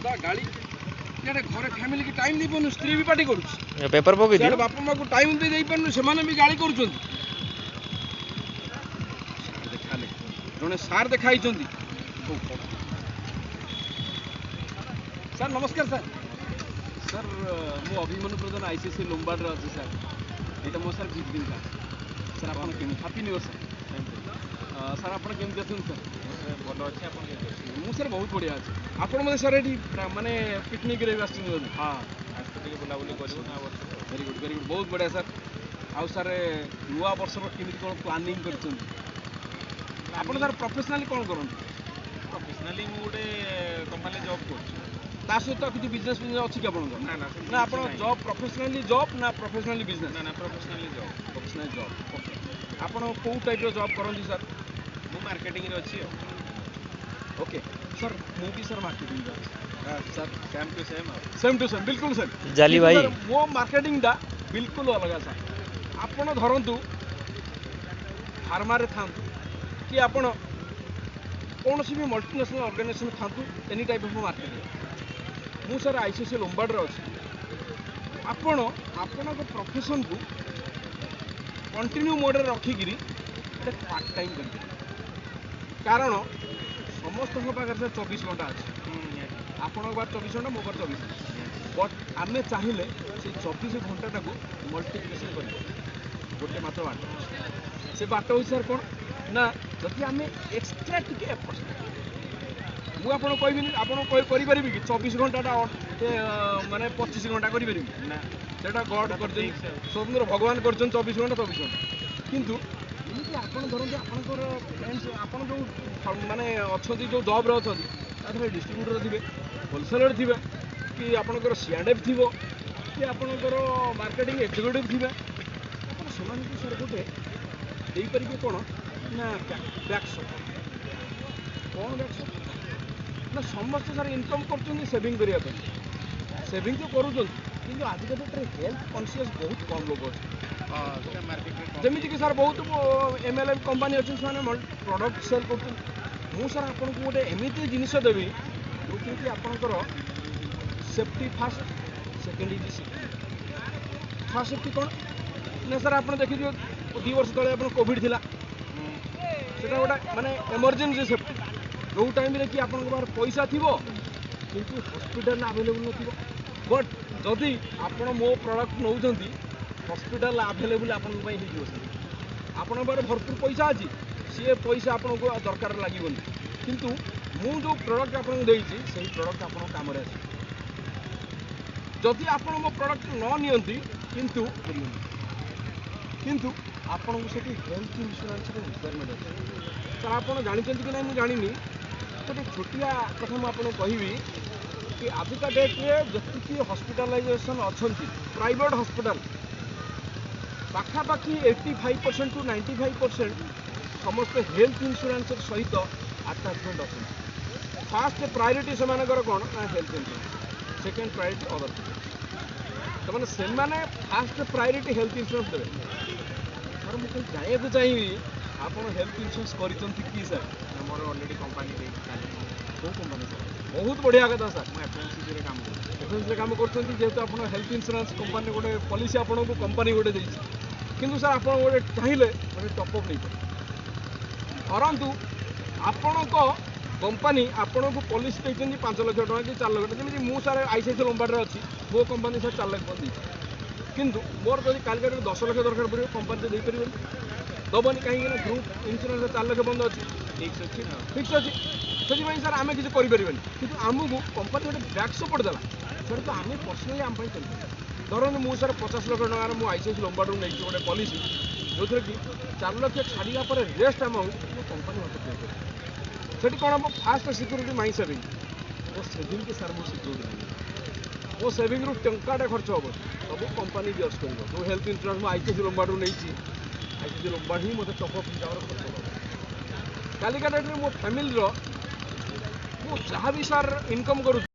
गदा गाड़ी इे घरे फैमिली की टाइम दे स्त्री भी पार्टी करुच्ची पेपर पकई बापा माँ को टाइम दे पार से भी गाड़ी कर जड़े सार देखाई सर नमस्कार सर सर मु अभिमन्यु प्रधान आईसीसी लोम्बार्ड अच्छे सर यहाँ मो सर विजिटिंग कार्ड सर आप happy new year sir sir आप केमती अच्छे सर भल अच्छे मु सर बहुत बढ़िया अच्छे आपड़ मतलब सर ये मानने पिकनिक हाँ बुलाबुली कर वेरी गुड बहुत बढ़िया सर आउ सर नुआ वर्ष केमी कौन प्लानिंग कर आप सर प्रोफेशनाली कौन करते प्रोफेशनाली मुझे कंपनी जॉब कर सहित किसी बिजनेस अच्छी आप ना आप जॉब प्रोफेशनाली जॉब ना प्रोफेशनाली बिजनेस ना प्रोफेशनाली जॉब ओके आप कौ टाइप जॉब करती सर मु मार्केटिंग अच्छी ओके सर मु भी sir marketing sir same to same बिल्कुल सर जाली भाई मो मार्केटिंग टा बिल्कुल अलग सर आपण धरतु फार्मार था कि आपण कौन भी मल्टीनेशनल ऑर्गेनाइजेशन था एनी टाइप ऑफ मार्केटिंग मु सर आईसीसी लोम्बार्ड अच्छी आपण आपण प्रोफेशन को कंटिन्यू मोड रखिकी पार्ट टाइम कर कारण समस्त पाखे सर 24 घंटा अच्छे आपण 24 घंटा मो 24 बट आम चाहिए से 24 घंटा को मल्टीप्लिकेशन कर गोटे मात्र बाट से बाट हो सर कौन ना जदि आम एक्सट्रा टी एफर्ट मुझे कहबी आपड़ी कि 24 घंटा माने 25 घंटा करें ना गड कर स्वतंत्र भगवान कर 24 घंटा 24 घंटा किंतु एमती आप धरते आपंकर फ्रेंड्स आप जो माने अच्छा जो जॉब अच्छा डिस्ट्रीब्यूटर थे होलसेलर थे कि आपंकर सीएंडएफ थी कि आपंकर मार्केटिंग एक्जिक्यूटिव थे आप सर गोटे देपारे कौन ना बैकशॉप कौन बैकशॉप ना समस्त सर इनकम कर सेविंग करने सेविंग तो करूँ कि आजिका डेट्रे हेल्थ कॉन्शियस बहुत कम लोग अच्छे जमी कि सर बहुत एमएलएम कंपनी अच्छे से प्रोडक्ट सेल कर सर आपको गोटे एमती जिनस देवी जो कि आपंकर safety fast second is safety fast safety कौन ना सर आप देखिए 2 वर्ष तले आप कोविड थिला सेटा गोटे माने इमरजेंसी सेफ्टी जो टाइम कि आप पैसा थी किंतु हॉस्पिटल अवेलेबल न बट जदि आप मो प्रोडक्ट नौ हॉस्पिटल अवेलेबल आप भरपूर पैसा अच्छी सी पैसा आपको दरकार लगे किंतु मु जो प्रोडक्ट आपको देती से प्रोडक्ट आप कम जदि आप मो प्रोडक्ट न नियंती किंतु किंतु आपको से हेल्थ इंश्योरेंस रिक्वायरमेंट अच्छे सर आप जानते कि ना मुझे जानी गोटे छोटिया कथा मुझे कहबी कि आजिका डेट्रे जी हॉस्पिटलाइजेशन अच्छा प्राइवेट हॉस्पिटल पाखापाखि 85% टू 95% समस्त हेल्थ इंश्योरेंस सहित आटाचमेंट अच्छे फास्ट प्रायोरीटी से कौन ना health insurance second priority other तो मैंने से फास्ट प्रायोरीटी हेल्थ इंश्योरेंस देवे सर मुझे जाना चाहिए आप हेल्थ इंश्योरेंस कर सर मोर ऑलरेडी कंपनी कौ कंपनी सर बहुत बढ़िया कथा सर मैं एफएमसीसी काम एफएमसी काम करते जेहतु आप हेल्थ इंश्योरेंस कंपनी गोटे पॉलिसी आपको कंपनी गोटे किंतु सर आप गोटे चाहिए गोटे टॉपअप नहीं परंतु आपण कंपनी आपन को पॉलिसी देती 5 लाख टका कि 4 लाख जमी मु सर आईसीसी लोम्बार्ड अच्छी मो कंपनी सर 4 लाख पर किंतु मोर जब कालका 10 लाख दरकार पड़े कंपनी तो देपर दबनी कहीं ग्रुप इंश्योरेंस 4 लाख बंद अच्छी फिक्स अच्छी से सर आम किसी करें कि आमको कंपनी गोटे बैक सपोर्ट देला सर तो आम पर्सनाली आम चलते धरन मु सर 50 लाख टकर मु आईसीसी लोम्बार्ड नहीं गोटे पॉलिसी जो थी कि 4 लाख छाड़ा पर रेस्ट अमाउंट मो कंपनी मत से कौन हम फास्ट सिक्योरिटी माई सेविंग वो सेविंग के सर मुझे सिक्योरिटी वो सेविंग रु टंकाटा खर्च हम सब कंपनी भी कर जो हेल्थ इंश्योरेंस आईसीसी लोम्बार्ड नहीं आईसीसी लोम्बार्ड ही मतलब टॉपअप हिसाब खर्च कालिका डेट्रे मो फैमिली जहाँ भी सर इनकम करूँ